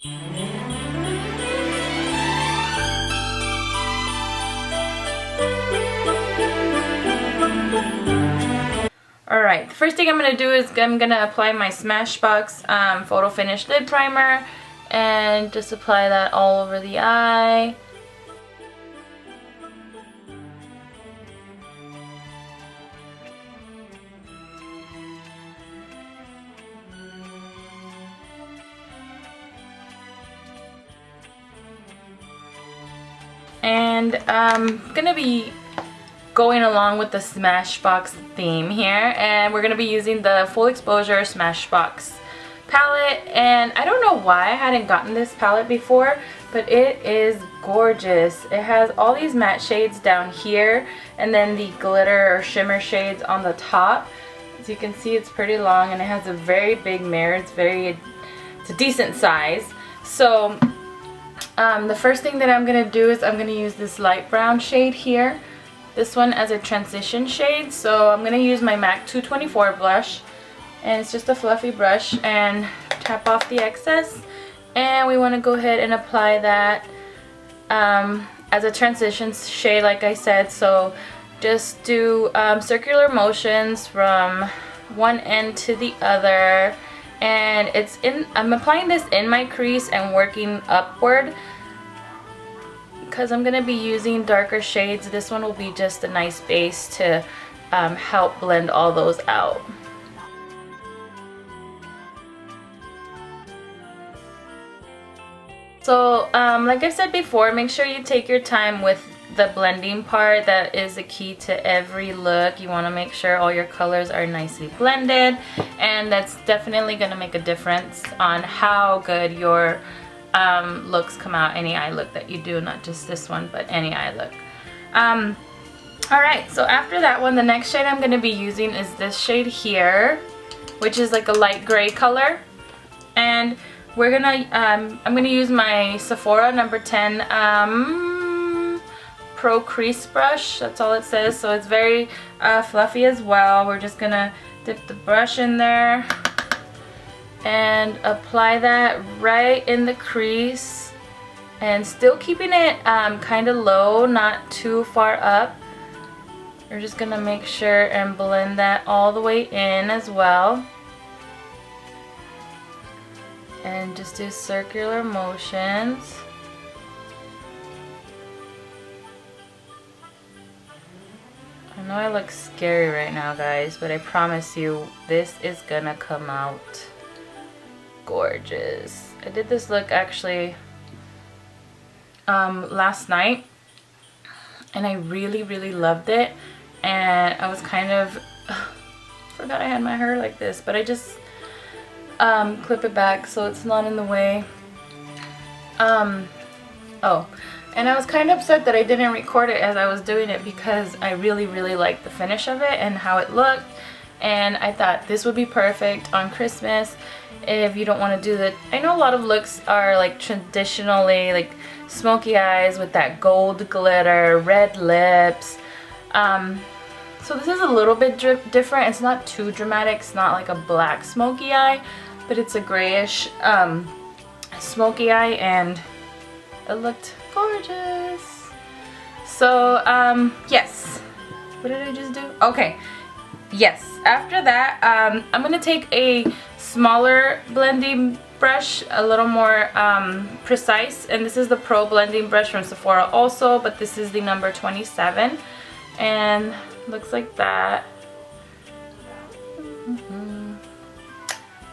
Alright, the first thing I'm going to do is I'm going to apply my Smashbox Photo Finish Lid Primer and just apply that all over the eye. And I'm going to be going along with the Smashbox theme here, and we're going to be using the Full Exposure Smashbox palette. And I don't know why I hadn't gotten this palette before, but it is gorgeous. It has all these matte shades down here and then the glitter or shimmer shades on the top. As you can see, it's pretty long and it has a very big mirror. It's a decent size. So the first thing that I'm going to do is I'm going to use this light brown shade here. This one as a transition shade. So I'm going to use my MAC 224 blush. And it's just a fluffy brush, and tap off the excess. And we want to go ahead and apply that as a transition shade, like I said. So just do circular motions from one end to the other. And I'm applying this in my crease and working upward because I'm going to be using darker shades. This one will be just a nice base to help blend all those out. So like I said before, make sure you take your time with the blending part. That is the key to every look. You want to make sure all your colors are nicely blended, and that's definitely going to make a difference on how good your looks come out. Any eye look that you do, not just this one, but any eye look. Alright, so after that one, the next shade I'm going to be using is this shade here, which is like a light gray color. And we're gonna, I'm gonna use my Sephora number 10 Pro Crease Brush. That's all it says. So it's very fluffy as well. We're just gonna dip the brush in there and apply that right in the crease, and still keeping it kind of low, not too far up. We're just gonna make sure and blend that all the way in as well. And just do circular motions. I know I look scary right now, guys, but I promise you this is gonna come out gorgeous. I did this look actually last night, and I really loved it. And I was kind of forgot I had my hair like this, but I just clip it back so it's not in the way. Oh, and I was kind of upset that I didn't record it as I was doing it, because I really liked the finish of it and how it looked. And I thought this would be perfect on Christmas if you don't want to do the, I know a lot of looks are like traditionally like smoky eyes with that gold glitter, red lips. So this is a little bit different. It's not too dramatic. It's not like a black smoky eye, but it's a grayish smoky eye, and it looked gorgeous. So yes, what did I just do? Okay, yes, after that I'm gonna take a smaller blending brush, a little more precise, and this is the Pro blending brush from Sephora also, but this is the number 27, and looks like that.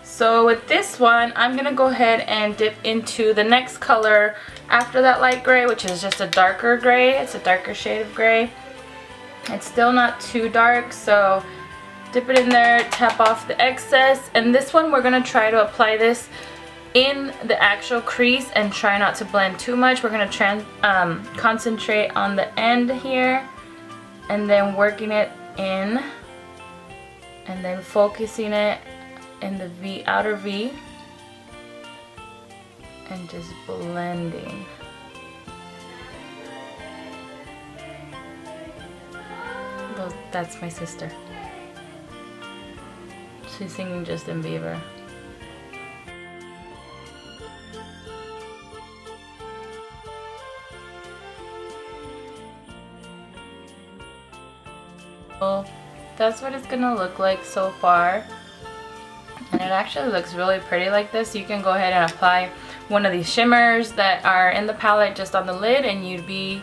So with this one, I'm gonna go ahead and dip into the next color after that light gray, which is just a darker gray. It's a darker shade of gray. It's still not too dark, so dip it in there, tap off the excess. And this one, we're gonna try to apply this in the actual crease and try not to blend too much. We're gonna concentrate on the end here, and then working it in, and then focusing it in the V, outer V, and just blending. That's my sister. She's singing Justin Bieber. So that's what it's gonna look like so far. And it actually looks really pretty like this. You can go ahead and apply one of these shimmers that are in the palette just on the lid and you'd be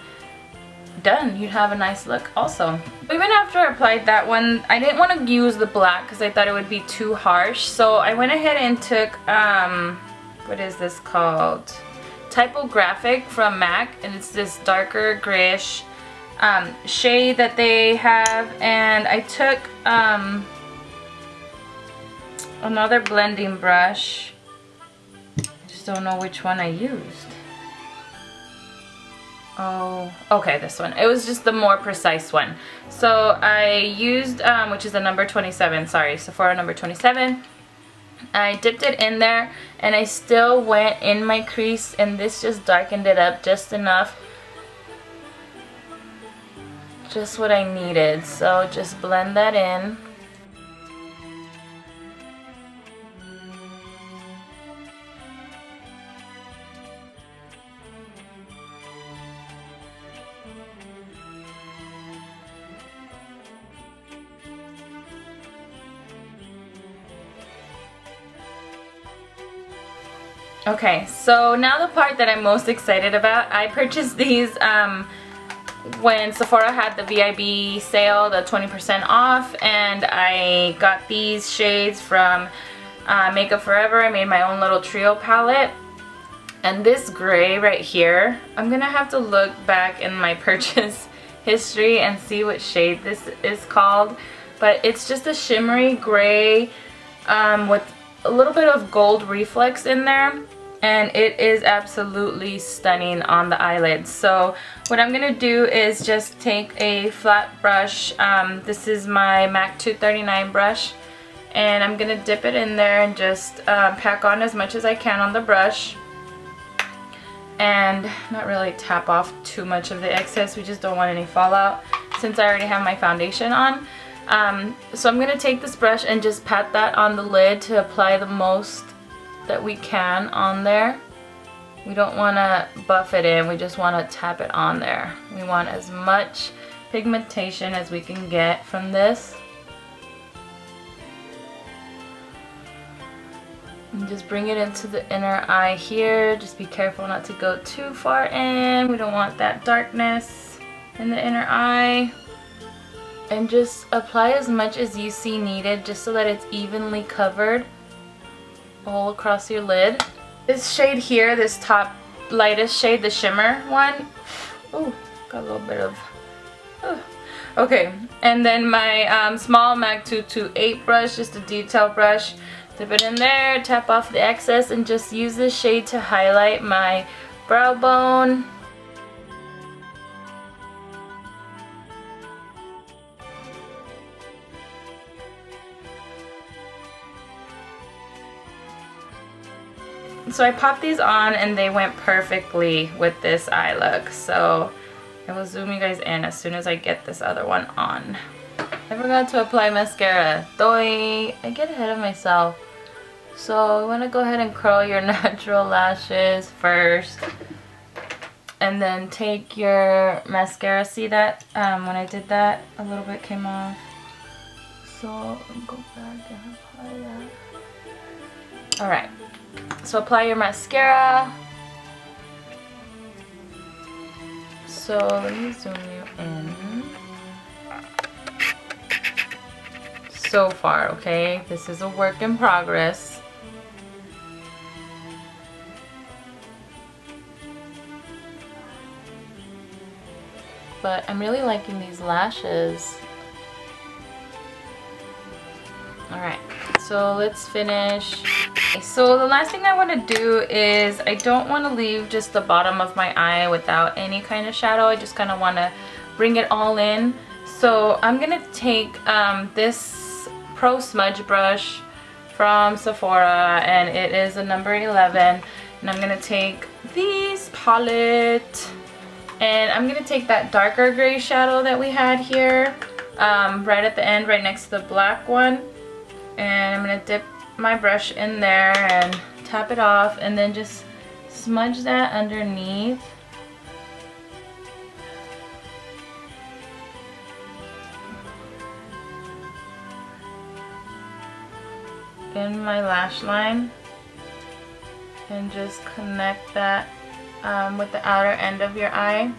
done. You'd have a nice look also. Even after I applied that one, I didn't want to use the black because I thought it would be too harsh. So I went ahead and took, what is this called? Typographic from MAC, and it's this darker grayish shade that they have. And I took another blending brush. I just don't know which one I used. Oh, okay, this one. It was just the more precise one. So I used, which is the number 27, sorry, Sephora number 27. I dipped it in there and I still went in my crease, and this just darkened it up just enough. Just what I needed. So just blend that in. Okay, so now the part that I'm most excited about. I purchased these when Sephora had the VIB sale, the 20% off, and I got these shades from Makeup Forever. I made my own little trio palette. And this gray right here, I'm gonna have to look back in my purchase history and see what shade this is called. But it's just a shimmery gray with a little bit of gold reflex in there, and it is absolutely stunning on the eyelids. So what I'm gonna do is just take a flat brush. This is my MAC 239 brush, and I'm gonna dip it in there and just pack on as much as I can on the brush, and not really tap off too much of the excess. We just don't want any fallout since I already have my foundation on. So I'm going to take this brush and just pat that on the lid to apply the most that we can on there. We don't want to buff it in, we just want to tap it on there. We want as much pigmentation as we can get from this. And just bring it into the inner eye here. Just be careful not to go too far in. We don't want that darkness in the inner eye. And just apply as much as you see needed, just so that it's evenly covered all across your lid. This shade here, this top lightest shade, the shimmer one, ooh, got a little bit of, okay. And then my small MAC 228 brush, just a detail brush, dip it in there, tap off the excess, and just use this shade to highlight my brow bone. So I popped these on and they went perfectly with this eye look. So I will zoom you guys in as soon as I get this other one on. I forgot to apply mascara. Though I get ahead of myself. So you want to go ahead and curl your natural lashes first. And then take your mascara. See that? When I did that, a little bit came off. So I'll go back and apply that. Alright. So apply your mascara. So let me zoom you in. So far, okay? This is a work in progress. But I'm really liking these lashes. Alright, so let's finish. So the last thing I want to do is, I don't want to leave just the bottom of my eye without any kind of shadow. I just kind of want to bring it all in. So I'm going to take this Pro Smudge brush from Sephora, and it is a number 11. And I'm going to take this palette, and I'm going to take that darker gray shadow that we had here, right at the end, right next to the black one. And I'm going to dip my brush in there and tap it off, and then just smudge that underneath. in my lash line and just connect that with the outer end of your eye.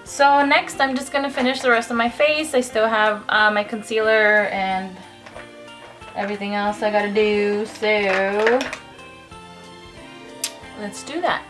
So next I'm just going to finish the rest of my face. I still have my concealer and everything else I gotta do, so let's do that.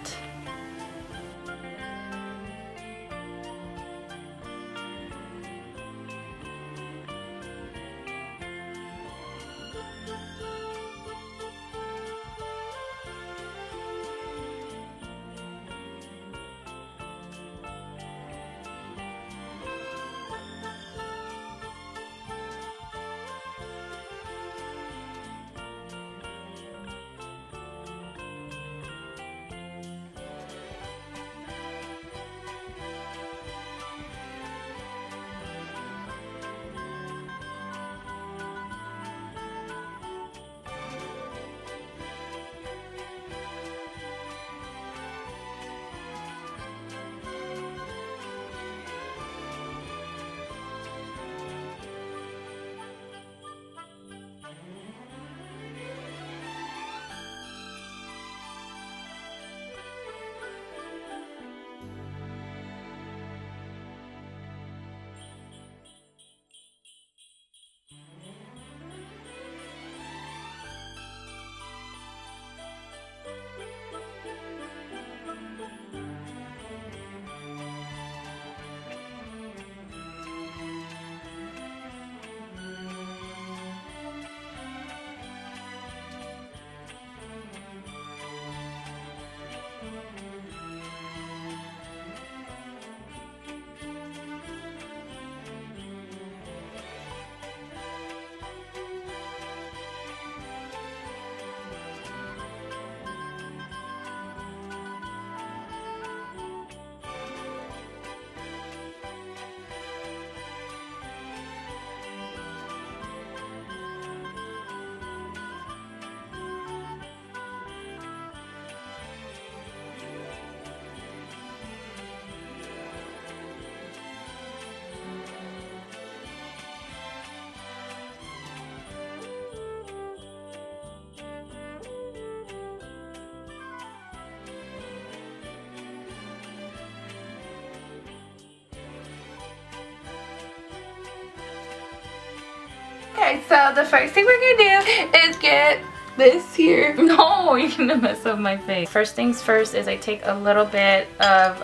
Okay, so the first thing we're gonna do is get this here. No, you're gonna mess up my face. First things first is I take a little bit of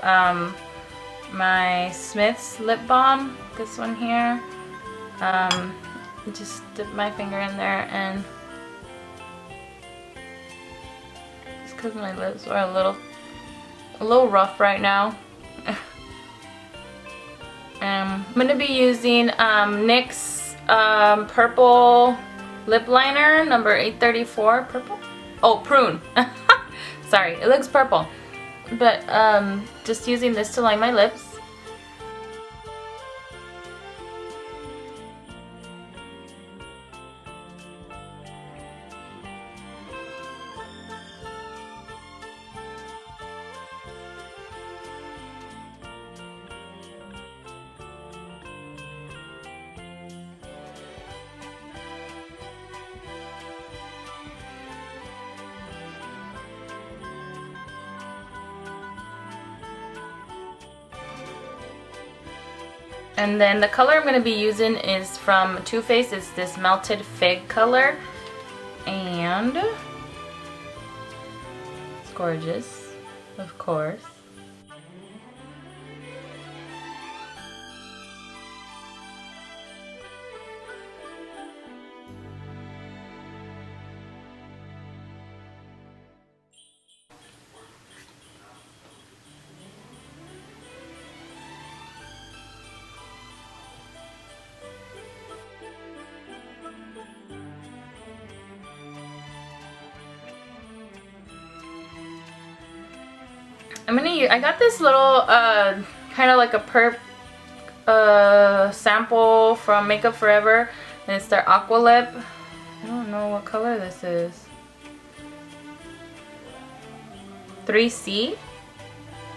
my Smith's lip balm, this one here. Just dip my finger in there, and just because my lips are a little rough right now. I'm gonna be using NYX purple lip liner number 834. Purple? Oh, prune. Sorry, it looks purple, but just using this to line my lips. And then the color I'm going to be using is from Too Faced. It's this Melted Fig color. And it's gorgeous, of course. I got this little kind of like a perp sample from Makeup Forever, and it's their Aqua Lip. I don't know what color this is. 3C.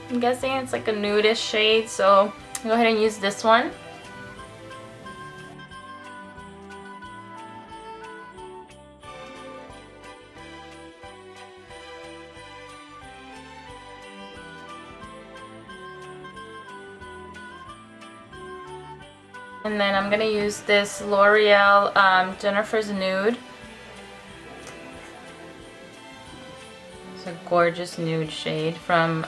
I'm guessing it's like a nudish shade, so I'll go ahead and use this one. And then I'm going to use this L'Oreal Jennifer's Nude. It's a gorgeous nude shade from,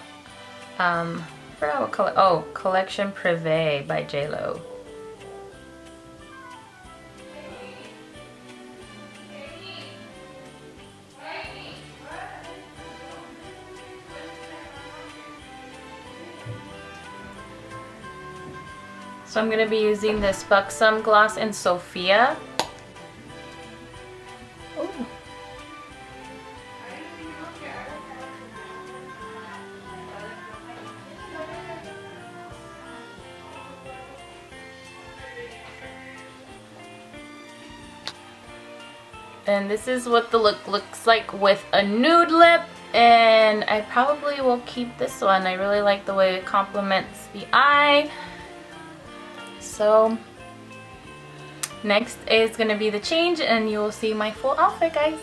I forgot what color, oh, Collection Privé by JLo. So I'm going to be using this Buxom Gloss in Sophia. Ooh. And this is what the look looks like with a nude lip, and I probably will keep this one. I really like the way it complements the eye. So next is going to be the change, and you will see my full outfit, guys.